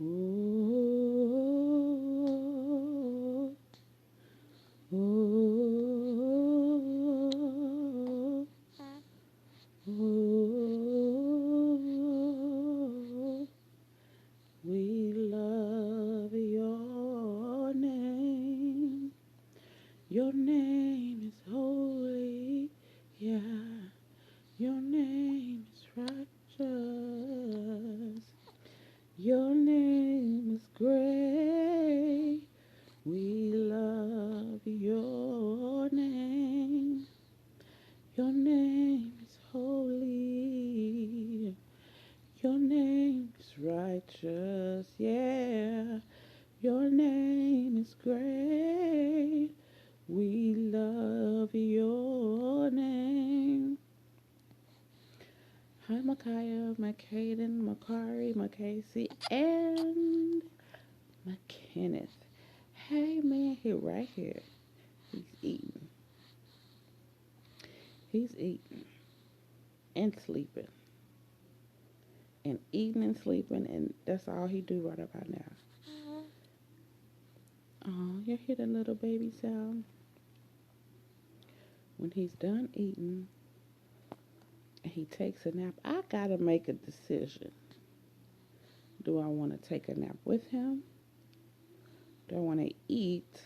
Oh, oh, oh, we love your name. Your name is holy. Yeah, your name is righteous. Your name is great. We love your name. Your name is holy. Your name is righteous. Yeah. Your name is great. We love your name. Hi, Micaiah, McCaden, Makari, McCasey, and McKenneth. Hey, man, he right here. He's eating. He's eating and sleeping. And eating and sleeping, and that's all he do right about now. Oh, you hear the little baby sound? When he's done eating and he takes a nap, I gotta make a decision. Do I want to take a nap with him? Do I want to eat?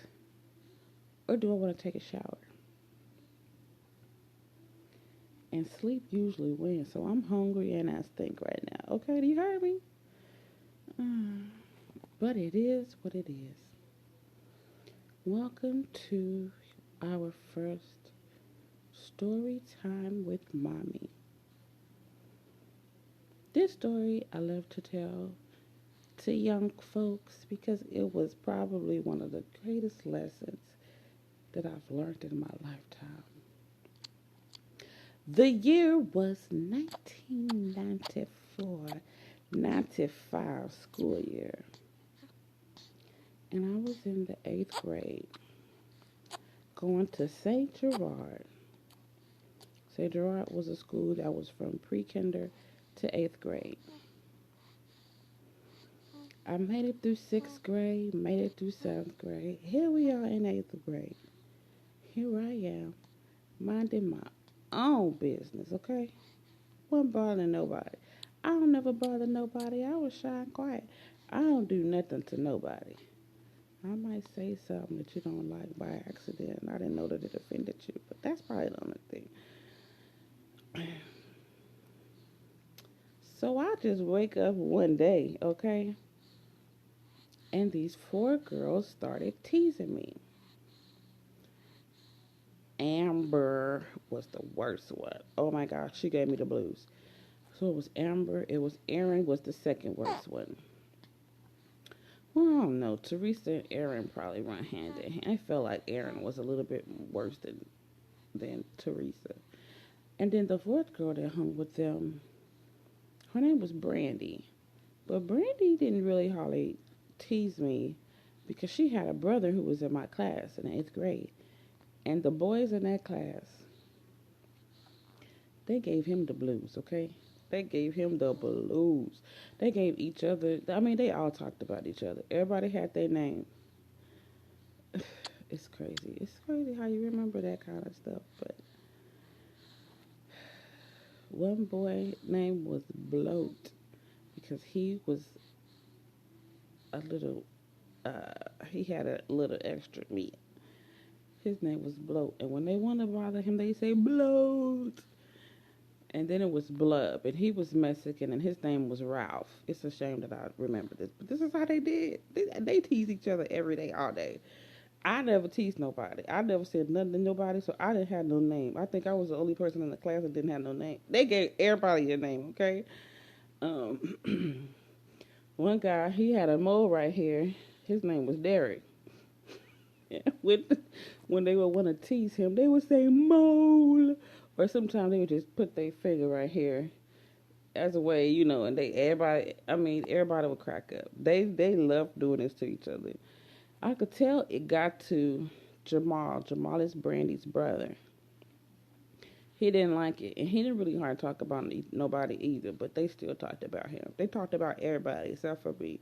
Or do I want to take a shower? And sleep usually wins. So I'm hungry and I stink right now. Okay, do you hear me? Uh, but it is what it is. Welcome to our first story time with mommy. This story I love to tell to young folks because it was probably one of the greatest lessons that I've learned in my lifetime. The year was 1994, 95 school year. And I was in the 8th grade going to St. Gerard. St. Gerard was a school that was from pre-kinder to 8th grade. I made it through 6th grade, made it through 7th grade. Here we are in 8th grade. Here I am, minding my own business, okay? Wasn't bothering nobody. I don't never bother nobody. I was shy and quiet. I don't do nothing to nobody. I might say something that you don't like by accident. I didn't know that it offended you, but that's probably the only thing. So I just wake up one day, okay? And these four girls started teasing me. Amber was the worst one. Oh my gosh, she gave me the blues. So it was Amber, it was Erin was the second worst one. Well, I don't know. Teresa and Erin probably run hand in hand. I felt like Erin was a little bit worse than Teresa. And then the fourth girl that hung with them, her name was Brandy. But Brandy didn't really hardly tease me because she had a brother who was in my class in the 8th grade. And the boys in that class, they gave him the blues, okay? They gave him the blues. They gave each other, I mean, they all talked about each other. Everybody had their name. It's crazy. It's crazy how you remember that kind of stuff. But one boy name was Bloat because he was a little, he had a little extra meat. His name was Bloat. And when they want to bother him, they say Bloat. And then it was Blub, and he was Mexican, and his name was Ralph. It's a shame that I remember this, but this is how they did. They tease each other every day, all day. I never teased nobody. I never said nothing to nobody, so I didn't have no name. I think I was the only person in the class that didn't have no name. They gave everybody a name, okay? Um, one guy, he had a mole right here. His name was Derek. Yeah, when they would want to tease him, they would say mole, or sometimes they would just put their finger right here as a way, and everybody would crack up. They loved doing this to each other. I could tell it got to Jamal. Jamal is Brandy's brother. He didn't like it, and he didn't really hard talk about nobody either. But they still talked about him. They talked about everybody except for me.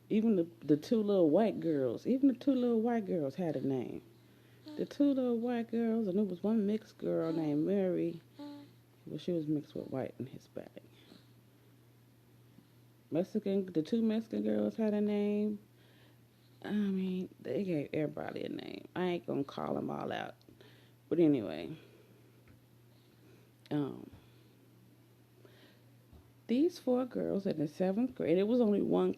Even the two little white girls, even the two little white girls had a name. The two little white girls, and there was one mixed girl named Mary. Well, she was mixed with white and Hispanic. The two Mexican girls had a name. I mean, they gave everybody a name. I ain't gonna call them all out. But anyway, um, these four girls in the seventh grade, it was only one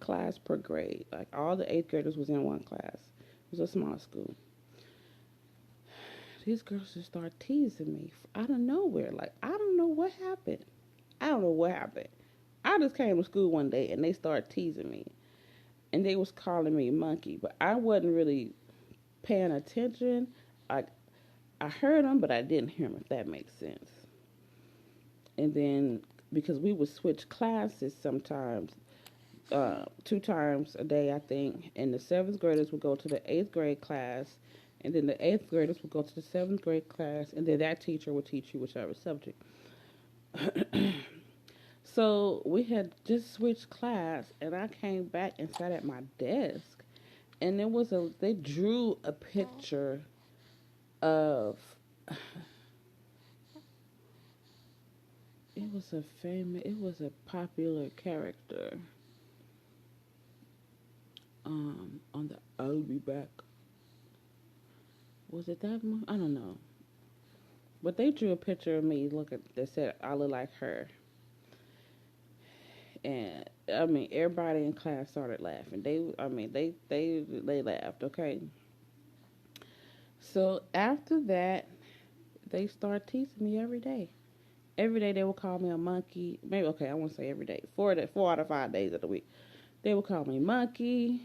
class per grade. Like all the eighth graders was in one class. It was a small school. These girls just start teasing me out of nowhere. Like, I don't know what happened. I don't know what happened. I just came to school one day and they started teasing me. And they was calling me monkey, but I wasn't really paying attention. I heard them, but I didn't hear them, if that makes sense. And then, because we would switch classes sometimes, 2 times a day, I think, and the seventh graders would go to the eighth grade class, and then the eighth graders would go to the seventh grade class, and then that teacher would teach you whichever subject. So we had just switched class, and I came back and sat at my desk, and they drew a picture of, it was a popular character, on the I'll Be Back. Was it that one? I don't know. But they drew a picture of me that said I look like her. And I mean, everybody in class started laughing. They laughed. Okay. So after that, they started teasing me every day. Every day they would call me a monkey. Maybe, okay, I won't say every day. 4 out of 5 days of the week, they would call me monkey.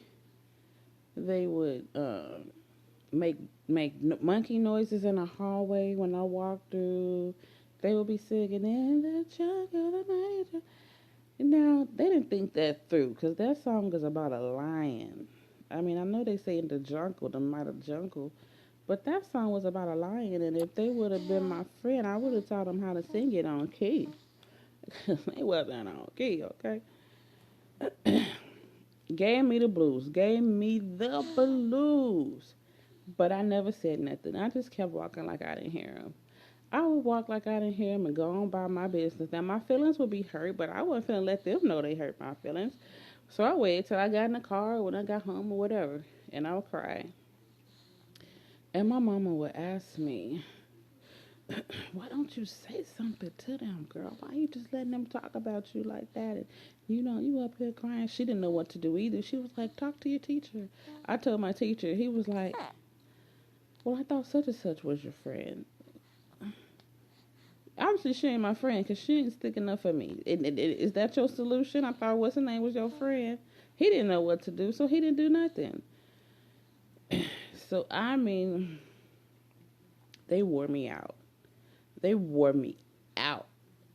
They would make monkey noises in the hallway when I walked through. They would be singing in the jungle of nature. Now, they didn't think that through, because that song is about a lion. I mean, I know they say in the jungle, the might of jungle, but that song was about a lion, and if they would have been my friend, I would have taught them how to sing it on key. They wasn't on key, okay? Gave me the blues. Gave me the blues. But I never said nothing. I just kept walking like I didn't hear them. I would walk like I didn't hear them and go on by my business. Now, my feelings would be hurt, but I wasn't finna let them know they hurt my feelings. So I waited till I got in the car or when I got home or whatever, and I would cry. And my mama would ask me, why don't you say something to them, girl? Why you just letting them talk about you like that? And you up here crying. She didn't know what to do either. She was like, talk to your teacher. I told my teacher. He was like, well, I thought such and such was your friend. Obviously, she ain't my friend because she ain't sticking up for me. Is that your solution? I thought what's her name was your friend. He didn't know what to do, so he didn't do nothing. So, I mean, they wore me out. They wore me out.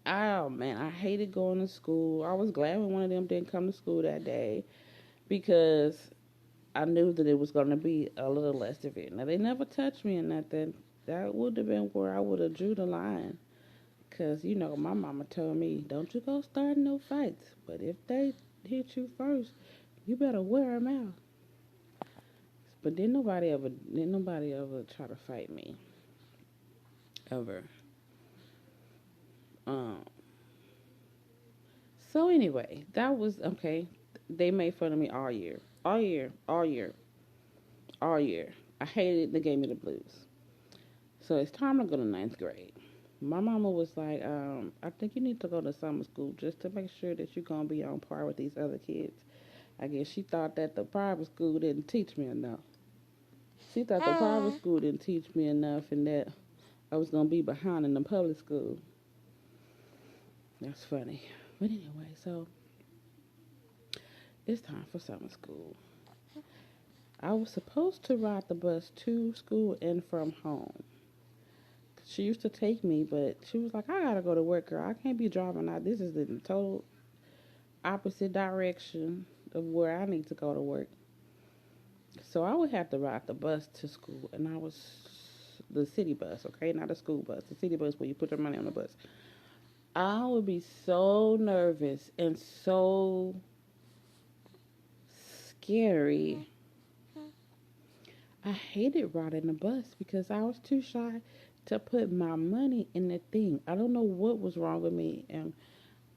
Oh, man, I hated going to school. I was glad when one of them didn't come to school that day because I knew that it was going to be a little less severe. Now, they never touched me or nothing. That would have been where I would have drew the line. Because, my mama told me, don't you go starting no fights. But if they hit you first, you better wear them out. But didn't nobody ever try to fight me. Ever. So anyway, that was, okay. They made fun of me all year. All year. All year. All year. I hated it. They gave me the blues. So it's time to go to ninth grade. My mama was like, I think you need to go to summer school just to make sure that you're going to be on par with these other kids. I guess she thought that the private school didn't teach me enough. She thought the private school didn't teach me enough and that I was going to be behind in the public school. That's funny. But anyway, so it's time for summer school. I was supposed to ride the bus to school and from home. She used to take me, but she was like, I gotta go to work, girl. I can't be driving out. This is in the total opposite direction of where I need to go to work. So I would have to ride the bus to school, and I was the city bus, okay? Not a school bus. The city bus where you put your money on the bus. I would be so nervous and so scary. I hated riding the bus because I was too shy to put my money in the thing. I don't know what was wrong with me, and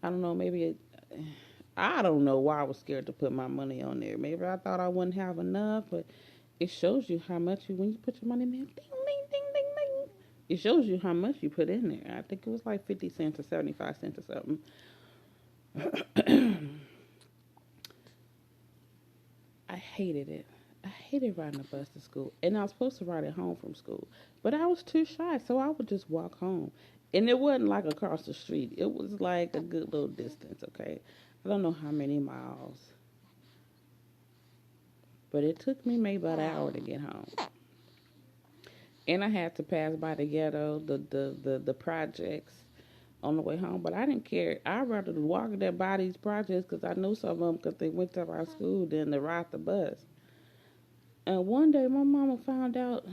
I don't know, maybe I don't know why I was scared to put my money on there. Maybe I thought I wouldn't have enough, but it shows you how much when you put your money in there, ding, ding, ding, ding, ding. It shows you how much you put in there. I think it was like 50 cents or 75 cents or something. I hated it. I hated riding the bus to school. And I was supposed to ride it home from school. But I was too shy, so I would just walk home. And it wasn't like across the street. It was like a good little distance, okay? I don't know how many miles. But it took me maybe about an hour to get home. And I had to pass by the ghetto, the projects on the way home. But I didn't care. I'd rather walk there by these projects because I knew some of them because they went to our school than to ride the bus. And one day my mama found out,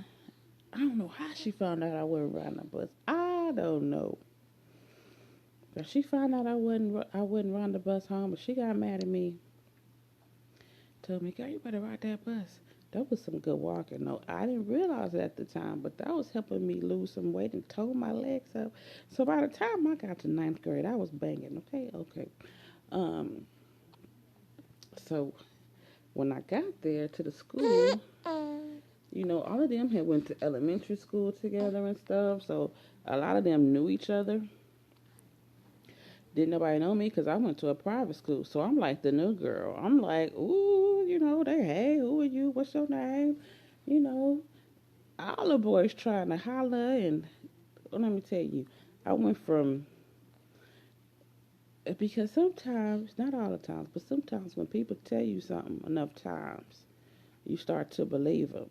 I don't know how she found out I wasn't riding the bus. I don't know. But she found out I wasn't riding the bus home, but she got mad at me. Told me, girl, you better ride that bus. That was some good walking. No, I didn't realize it at the time, but that was helping me lose some weight and tone my legs up. So by the time I got to ninth grade, I was banging. Okay. Um. So when I got there to the school, all of them had went to elementary school together and stuff. So a lot of them knew each other. Didn't nobody know me because I went to a private school. So I'm like the new girl. I'm like, ooh, they, hey, who are you? What's your name? You know, all the boys trying to holler. And let me tell you, I went from, because sometimes, not all the times, but sometimes when people tell you something enough times, you start to believe them.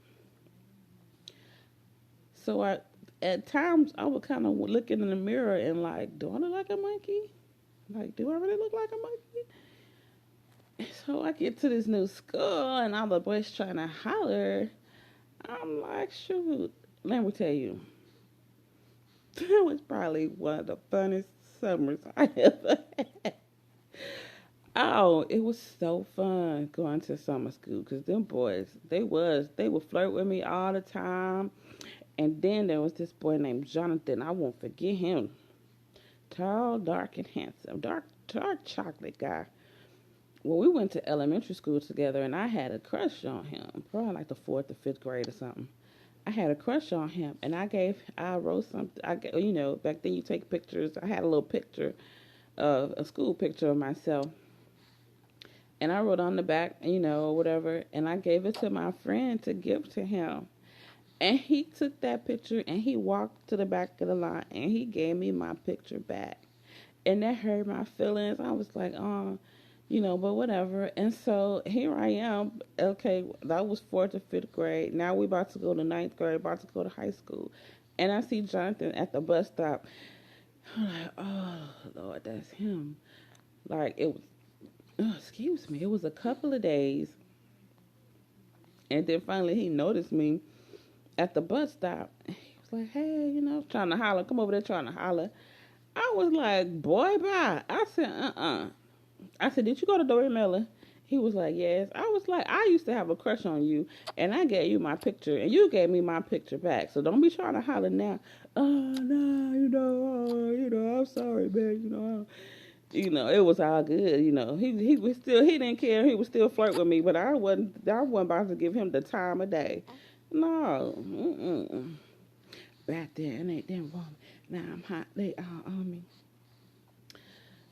So at times, I would kind of look in the mirror and like, do I look like a monkey? Like, do I really look like a monkey? So I get to this new school and all the boys trying to holler. I'm like, shoot, let me tell you, that was probably one of the funnest summers I ever had. Oh, it was so fun going to summer school because them boys, they would flirt with me all the time. And then there was this boy named Jonathan. I won't forget him. Tall, dark, and handsome. Dark chocolate guy. Well, we went to elementary school together, and I had a crush on him. Probably like the fourth or fifth grade or something. I had a crush on him, and I wrote something. Back then you take pictures. I had a little picture of a school picture of myself, and I wrote on the back, whatever, and I gave it to my friend to give to him. And he took that picture and he walked to the back of the line and he gave me my picture back. And that hurt my feelings. I was like, oh, but whatever. And so here I am. Okay, that was fourth or fifth grade. Now we about to go to ninth grade, about to go to high school. And I see Jonathan at the bus stop. I'm like, oh, Lord, that's him. Like, it was, oh, excuse me, it was a couple of days. And then finally he noticed me at the bus stop. He was like, hey, trying to holler. Come over there trying to holler. I was like, boy, bye. I said, I said, did you go to Dory Miller? He was like, yes. I was like, I used to have a crush on you, and I gave you my picture, and you gave me my picture back. So don't be trying to holler now. Oh, no, I'm sorry, man. It was all good. He was still, he didn't care. He was still flirt with me, but I wasn't about to give him the time of day. No, back there, and they didn't want me. Now I'm hot. They all on me.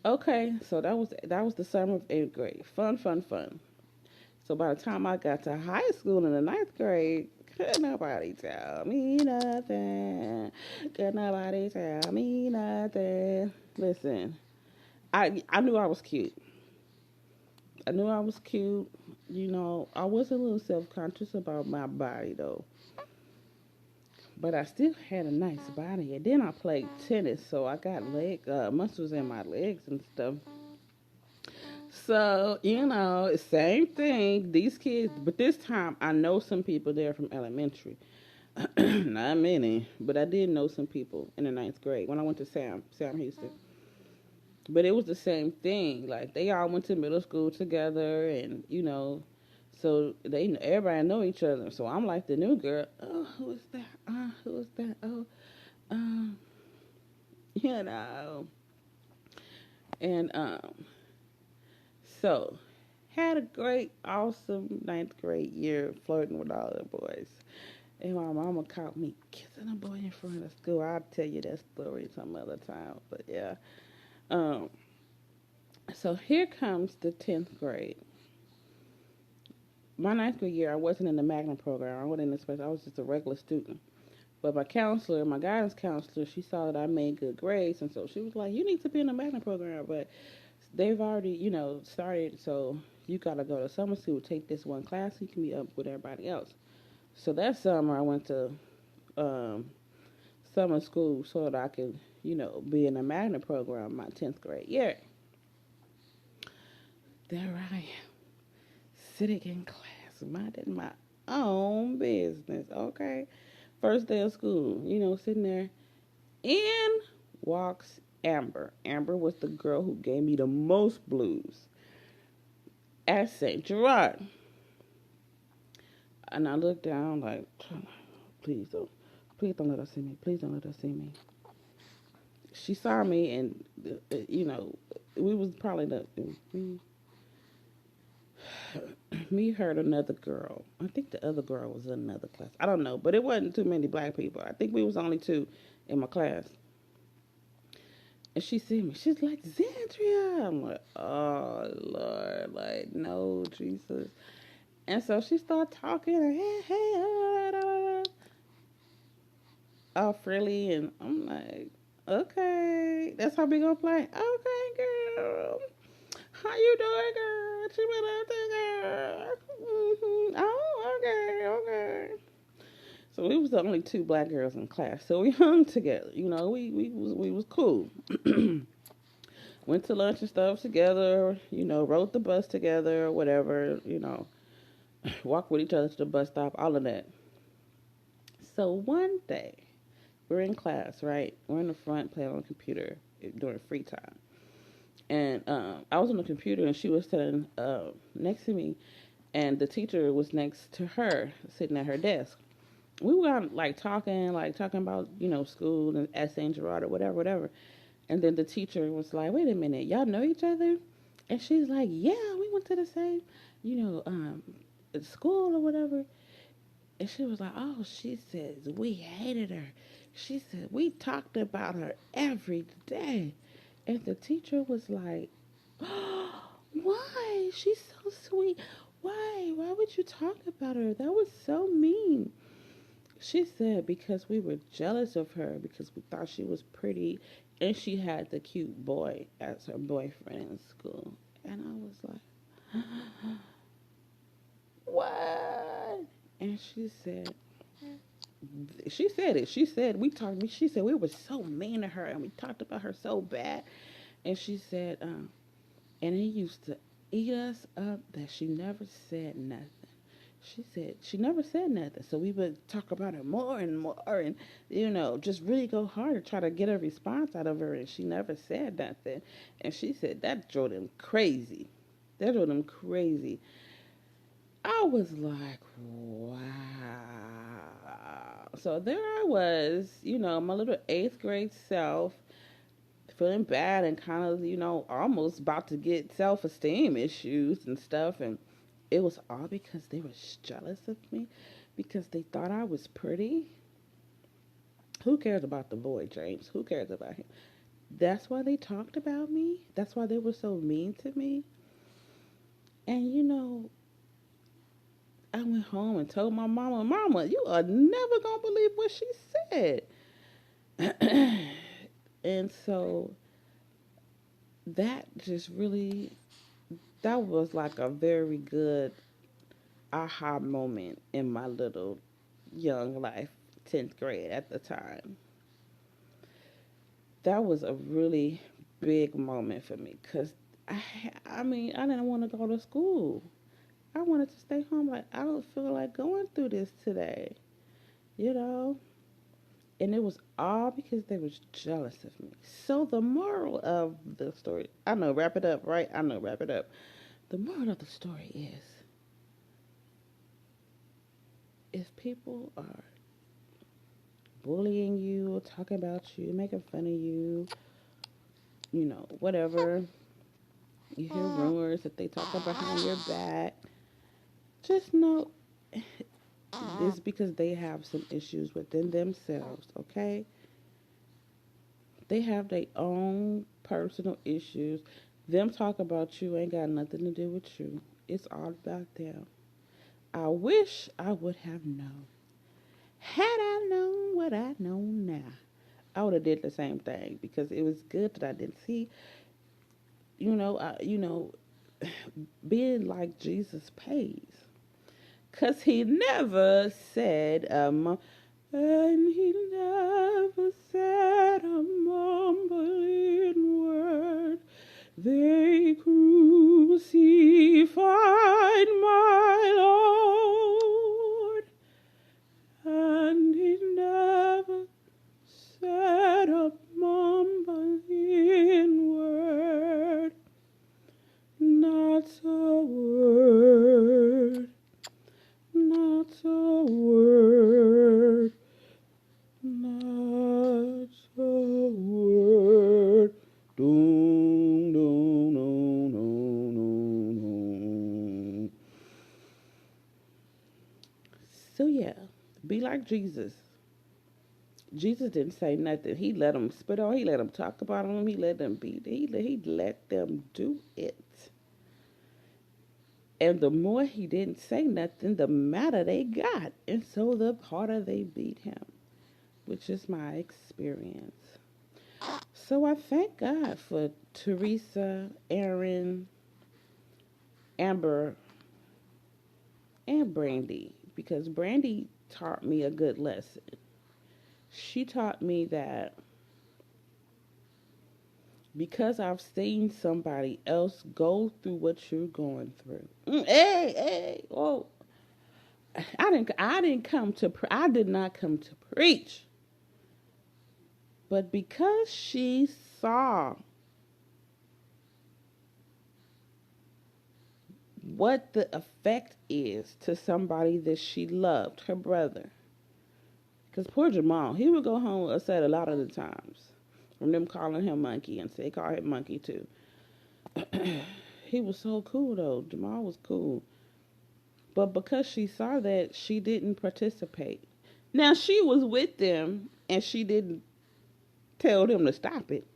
Okay, so that was the summer of eighth grade. Fun, fun, fun. So by the time I got to high school in the ninth grade, could nobody tell me nothing. Could nobody tell me nothing. Listen, I knew I was cute. I knew I was cute. I was a little self conscious about my body though. But I still had a nice body. And then I played tennis, so I got leg muscles in my legs and stuff. So, same thing. These kids, but this time I know some people there from elementary. Not many, but I did know some people in the ninth grade when I went to Sam Houston. But it was the same thing. Like they all went to middle school together, and so they everybody know each other. So I'm like the new girl. Oh, who is that? Who is that? Oh, um, you know. And so had a great, awesome ninth grade year flirting with all the boys. And my mama caught me kissing a boy in front of school. I'll tell you that story some other time. But yeah. Um, so here comes the 10th grade. My ninth grade year, I wasn't in the Magna program. I wasn't in the special. I was just a regular student. But my counselor, my guidance counselor, she saw that I made good grades, and so she was like, "You need to be in the Magna program." But they've already, started. So you gotta go to summer school, take this one class, so you can be up with everybody else. So that summer, I went to um, summer school so that I could, be in the Magna program my 10th grade year. There I am, sitting in class, minding my own business. Okay, first day of school, sitting there. In walks Amber. Amber was the girl who gave me the most blues at St. Gerard. And I looked down like, please don't let her see me. Please don't let her see me. She saw me, and we was probably me heard another girl. I think the other girl was in another class. I don't know, but it wasn't too many black people. I think we was only two in my class. And she see me. She's like, Zandria. I'm like, oh, Lord. Like, no, Jesus. And so she started talking. Hey, all frilly. And I'm like, okay. That's how we going to play. Okay, girl. How you doing, girl? What you been up to, girl? Mm-hmm. Oh, okay. So we was the only two black girls in class. So we hung together. We was cool. Went to lunch and stuff together, rode the bus together, whatever, walked with each other to the bus stop, all of that. So one day, we're in class, right? We're in the front playing on the computer during free time. And I was on the computer and she was sitting next to me, and the teacher was next to her, sitting at her desk. We were talking about, school and at St. Gerard or whatever. And then the teacher was like, wait a minute, y'all know each other? And she's like, yeah, we went to the same, school or whatever. And she was like, oh, she says, we hated her. She said, we talked about her every day. And the teacher was like, oh, why? She's so sweet. Why? Why would you talk about her? That was so mean. She said because we were jealous of her because we thought she was pretty and she had the cute boy as her boyfriend in school. And I was like, what? And she said it. She said we were so mean to her and we talked about her so bad. And she said, and he used to eat us up that she never said nothing. She said she never said nothing. So we would talk about her more and more and, just really go hard to try to get a response out of her. And she never said nothing. And she said that drove them crazy. I was like, wow. So there I was, my little eighth grade self, feeling bad and kind of, almost about to get self-esteem issues and stuff. And it was all because they were jealous of me because they thought I was pretty. Who cares about the boy, James? Who cares about him? That's why they talked about me. That's why they were so mean to me. And, I went home and told my Mama, you are never going to believe what she said. And so that just really, that was like a very good aha moment in my little young life, 10th grade at the time. That was a really big moment for me because I didn't want to go to school. I wanted to stay home. Like, I don't feel like going through this today, you know? And it was all because they was jealous of me. So the moral of the story, I know, wrap it up, right? I know, wrap it up. The moral of the story is, if people are bullying you, talking about you, making fun of you, whatever, you hear rumors that they talk behind your back, just know it's because they have some issues within themselves, okay? They have their own personal issues. Them talk about you ain't got nothing to do with you. It's all about them. I wish I would have known. Had I known what I know now, I would have did the same thing because it was good that I didn't see. Being like Jesus pays, cause he never said and he never said a mumbling word. They crucified my Lord, and he never said a mumbling word. Not a word, not a word, not a word. Doom, doom, no, no, no, no. So yeah, be like Jesus. Jesus didn't say nothing. He let them spit on. He let them talk about him. He let them beat. He let them do it. And the more he didn't say nothing, the madder they got. And so the harder they beat him, which is my experience. So I thank God for Teresa, Aaron, Amber, and Brandy, because Brandy taught me a good lesson. She taught me that because I've seen somebody else go through what you're going through. Hey, oh, I did not come to preach. But because she saw what the effect is to somebody that she loved, her brother. Because poor Jamal, he would go home upset a lot of the times from them calling him monkey, and they call him monkey too. He was so cool though. Jamal was cool. But because she saw that, she didn't participate. Now she was with them and she didn't tell them to stop it,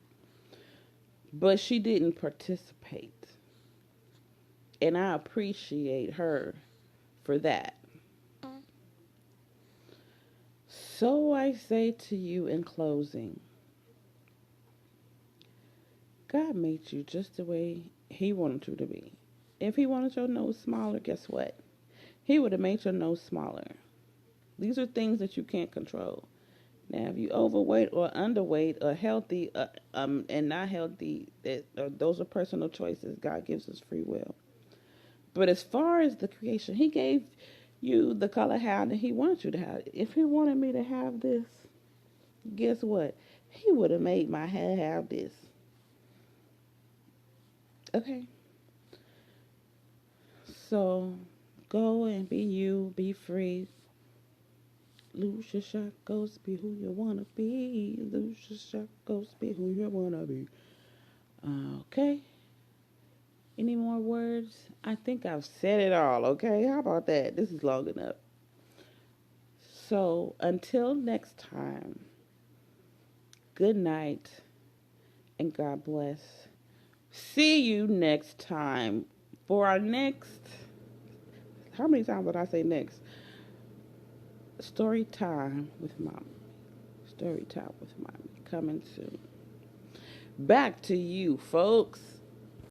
but she didn't participate. And I appreciate her for that. So I say to you in closing, God made you just the way he wanted you to be. If he wanted your nose smaller, guess what? He would have made your nose smaller. These are things that you can't control. Now, if you overweight or underweight or healthy and not healthy, those are personal choices. God gives us free will. But as far as the creation, he gave you the color how that he wanted you to have. If he wanted me to have this, guess what? He would have made my hair have this. Okay. So go and be you, be free. Lose your shackles, be who you wanna be. Lose your shackles, be who you wanna be. Okay. Any more words? I think I've said it all, okay? How about that? This is long enough. So until next time, good night and God bless. See you next time for our next, how many times did I say next? Story time with Mommy. Story time with Mommy. Coming soon. Back to you, folks.